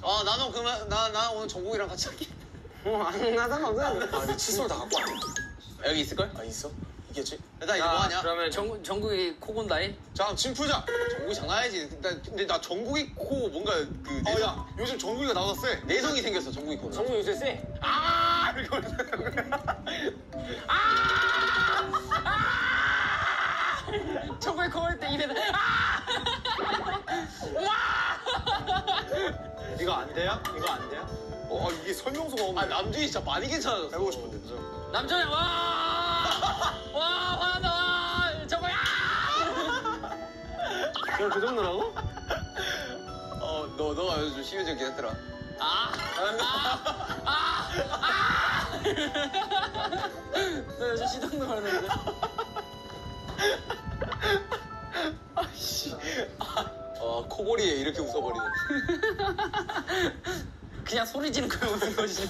아 나는 그러면 나 오늘 정국이랑 같이 할게. 나 상관없어. 아 근데 칫솔 다 갖고 왔네. 여기 있을걸? 아 있어? 있겠지? 일단 이거 뭐 하냐? 그러면 정국이 코 곤다이? 자 그럼 짐 풀자. 정국이 장난아니지. 근데 나 정국이 코 뭔가 그 야 요즘 정국이가 나가 세. 내성이 생겼어 정국이 코는. 정국 요새 쎄. 아 이거 정국이 코 할 때 입에다 이거 안 돼요? 이거 안 돼요? 이게 설명서가 없네. 아 남준이 진짜 많이 괜찮아졌어. 해보고 싶은데 진짜. 남준이 와 화나 정국이 그럼 그 정도라고? 너가 요즘 좀 심해지긴 했더라. 너 요즘 시동도 하는데 코골이에 이렇게 웃어버리네. 그냥 소리 지르고 웃은 거지